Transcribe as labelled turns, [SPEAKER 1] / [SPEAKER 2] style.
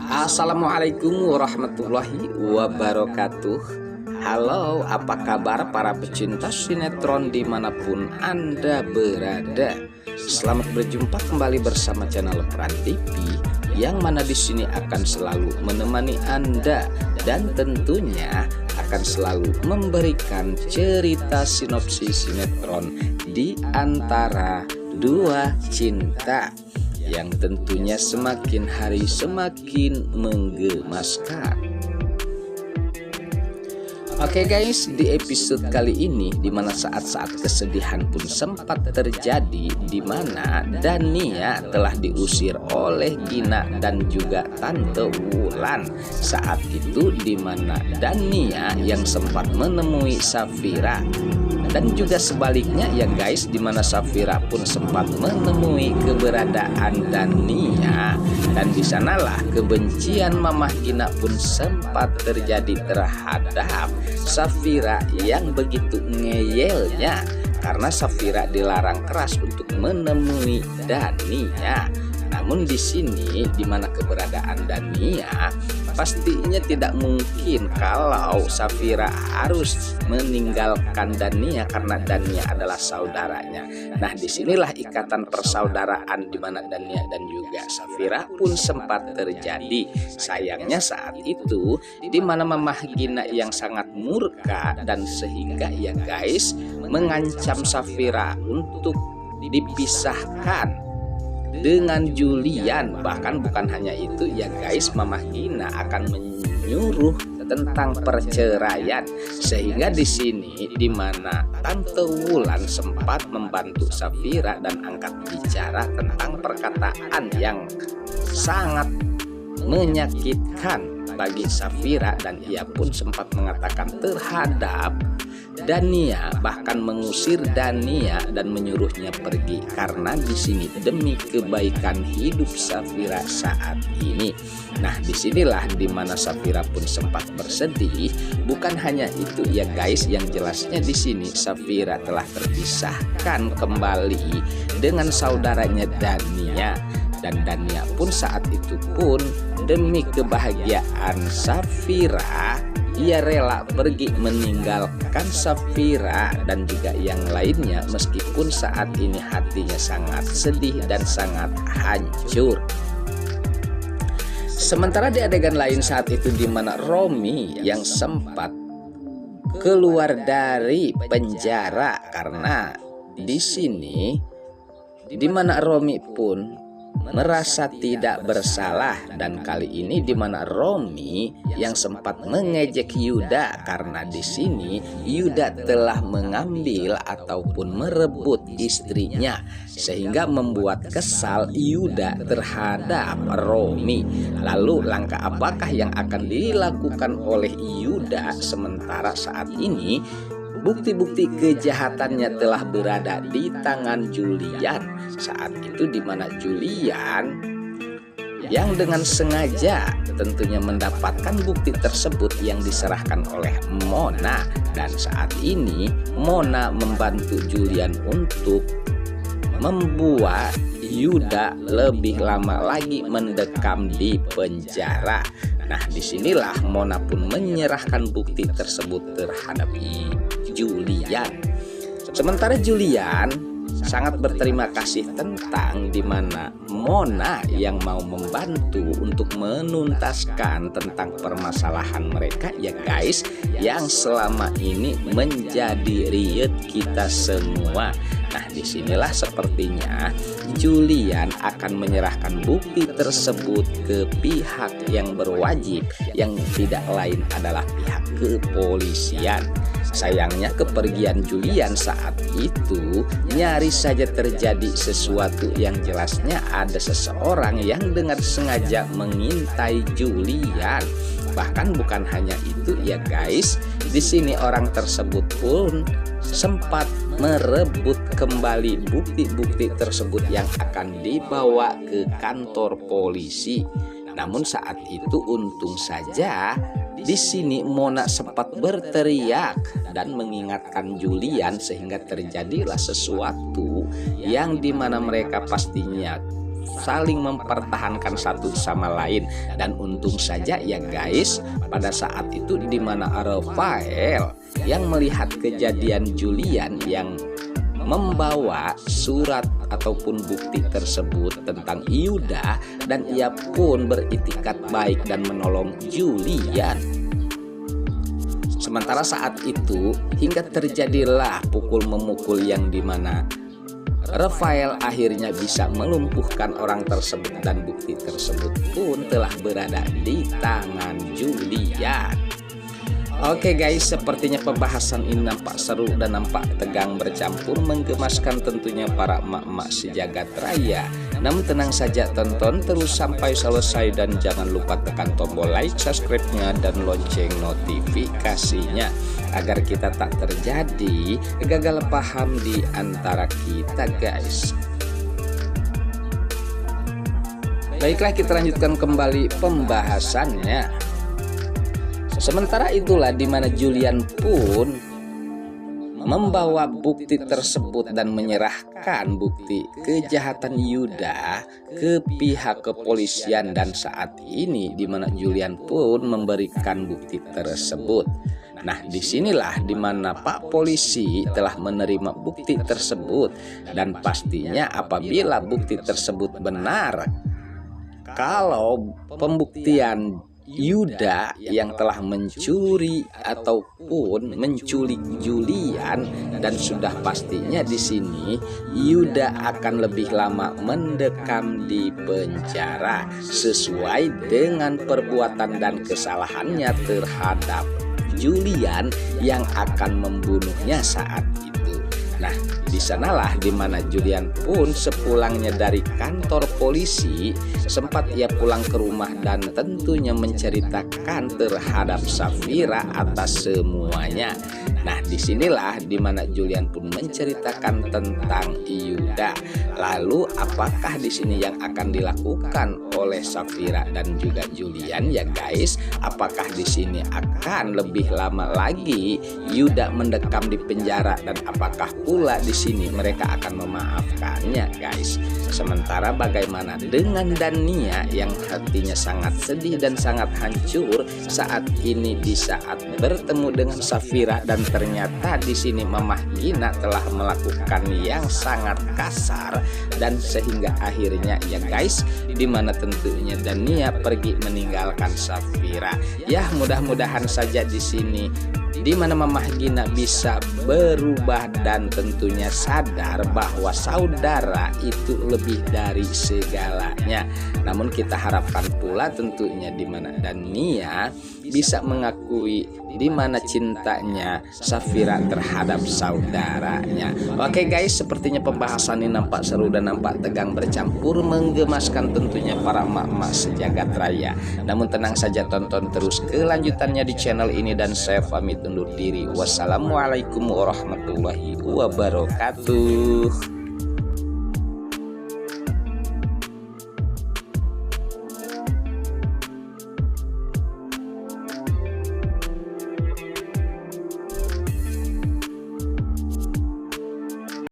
[SPEAKER 1] Assalamualaikum warahmatullahi wabarakatuh. Halo, apa kabar para pecinta sinetron dimanapun Anda berada? Selamat berjumpa kembali bersama channel Peran TV, yang mana di sini akan selalu menemani Anda dan tentunya akan selalu memberikan cerita sinopsis sinetron di antara dua cinta yang tentunya semakin hari semakin menggemaskan. Oke guys, di episode kali ini dimana saat-saat kesedihan pun sempat terjadi, dimana Dania telah diusir oleh Gina dan juga Tante Wulan. Saat itu dimana Dania yang sempat menemui Safira, dan juga sebaliknya ya guys, dimana Safira pun sempat menemui keberadaan Dania, dan disanalah kebencian Mamah Gina pun sempat terjadi terhadap Safira yang begitu ngeyelnya karena Safira dilarang keras untuk menemui Dania. Namun di sini dimana keberadaan Dania, pastinya tidak mungkin kalau Safira harus meninggalkan Dania karena Dania adalah saudaranya. Nah, disinilah ikatan persaudaraan dimana Dania dan juga Safira pun sempat terjadi. Sayangnya saat itu dimana Mamah Gina yang sangat murka dan sehingga ya guys mengancam Safira untuk dipisahkan dengan Julian. Bahkan bukan hanya itu ya guys, Mamah Gina akan menyuruh tentang perceraian, sehingga di sini dimana Tante Wulan sempat membantu Safira dan angkat bicara tentang perkataan yang sangat menyakitkan bagi Safira, dan ia pun sempat mengatakan terhadap Dania, bahkan mengusir Dania dan menyuruhnya pergi karena di sini demi kebaikan hidup Safira saat ini. Nah, disinilah dimana Safira pun sempat bersedih. Bukan hanya itu ya guys, yang jelasnya di sini Safira telah terpisahkan kembali dengan saudaranya Dania, dan Dania pun saat itu pun demi kebahagiaan Safira, ia rela pergi meninggalkan Safira dan juga yang lainnya, meskipun saat ini hatinya sangat sedih dan sangat hancur. Sementara di adegan lain saat itu dimana Romi yang sempat keluar dari penjara karena di sini dimana Romi pun merasa tidak bersalah, dan kali ini dimana Romi yang sempat mengejek Yuda karena di sini Yuda telah mengambil ataupun merebut istrinya, sehingga membuat kesal Yuda terhadap Romi. Lalu langkah apakah yang akan dilakukan oleh Yuda? Sementara saat ini bukti-bukti kejahatannya telah berada di tangan Julian. Saat itu dimana Julian yang dengan sengaja tentunya mendapatkan bukti tersebut yang diserahkan oleh Mona, dan saat ini Mona membantu Julian untuk membuat Yuda lebih lama lagi mendekam di penjara. Nah, disinilah Mona pun menyerahkan bukti tersebut terhadap Julian. Sementara Julian sangat berterima kasih tentang dimana Mona yang mau membantu untuk menuntaskan tentang permasalahan mereka ya guys, yang selama ini menjadi riet kita semua. Nah, disinilah sepertinya Julian akan menyerahkan bukti tersebut ke pihak yang berwajib, yang tidak lain adalah pihak kepolisian. Sayangnya kepergian Julian saat itu nyaris saja terjadi sesuatu yang jelasnya ada seseorang yang dengan sengaja mengintai Julian. Bahkan bukan hanya itu ya guys, di sini orang tersebut pun sempat merebut kembali bukti-bukti tersebut yang akan dibawa ke kantor polisi. Namun saat itu untung saja di sini Mona sempat berteriak dan mengingatkan Julian, sehingga terjadilah sesuatu yang dimana mereka pastinya saling mempertahankan satu sama lain. Dan untung saja ya guys, pada saat itu di mana Rafael yang melihat kejadian Julian yang membawa surat ataupun bukti tersebut tentang Yuda, dan ia pun beritikat baik dan menolong Julian. Sementara saat itu hingga terjadilah pukul memukul yang dimana Rafael akhirnya bisa melumpuhkan orang tersebut, dan bukti tersebut pun telah berada di tangan Julian. Oke guys, sepertinya pembahasan ini nampak seru dan nampak tegang bercampur menggemaskan tentunya para emak-emak sejagat raya. Namun tenang saja, tonton terus sampai selesai dan jangan lupa tekan tombol like, subscribe-nya dan lonceng notifikasinya agar kita tak terjadi gagal paham di antara kita guys. Baiklah, kita lanjutkan kembali pembahasannya. Sementara itulah di mana Julian pun membawa bukti tersebut dan menyerahkan bukti kejahatan Yuda ke pihak kepolisian, dan saat ini di mana Julian pun memberikan bukti tersebut. Nah, disinilah di mana Pak Polisi telah menerima bukti tersebut, dan pastinya apabila bukti tersebut benar, kalau pembuktian Yuda yang telah mencuri ataupun menculik Julian, dan sudah pastinya di sini Yuda akan lebih lama mendekam di penjara sesuai dengan perbuatan dan kesalahannya terhadap Julian yang akan membunuhnya saat itu. Nah, di sanalah di mana Julian pun sepulangnya dari kantor polisi sempat ia pulang ke rumah dan tentunya menceritakan terhadap Safira atas semuanya. Nah, disinilah di mana Julian pun menceritakan tentang Yuda. Lalu apakah di sini yang akan dilakukan oleh Safira dan juga Julian ya guys? Apakah di sini akan lebih lama lagi Yuda mendekam di penjara, dan apakah pula di sini mereka akan memaafkannya guys? Sementara bagaimana dengan Dania yang hatinya sangat sedih dan sangat hancur saat ini di saat bertemu dengan Safira, dan ternyata di sini Mamah Gina telah melakukan yang sangat kasar, dan sehingga akhirnya ya guys di mana tentunya Dania pergi meninggalkan Safira. Ya, mudah-mudahan saja di sini di mana Mamah Gina bisa berubah dan tentunya sadar bahwa saudara itu lebih dari segalanya. Namun kita harapkan pula tentunya di mana Dania bisa mengakui di mana cintanya Safira terhadap saudaranya. Oke guys, sepertinya pembahasan ini nampak seru dan nampak tegang bercampur menggemaskan tentunya para emak-emak sejagat raya. Namun tenang saja, tonton terus kelanjutannya di channel ini, dan saya pamit undur diri. Wassalamualaikum warahmatullahi wabarakatuh.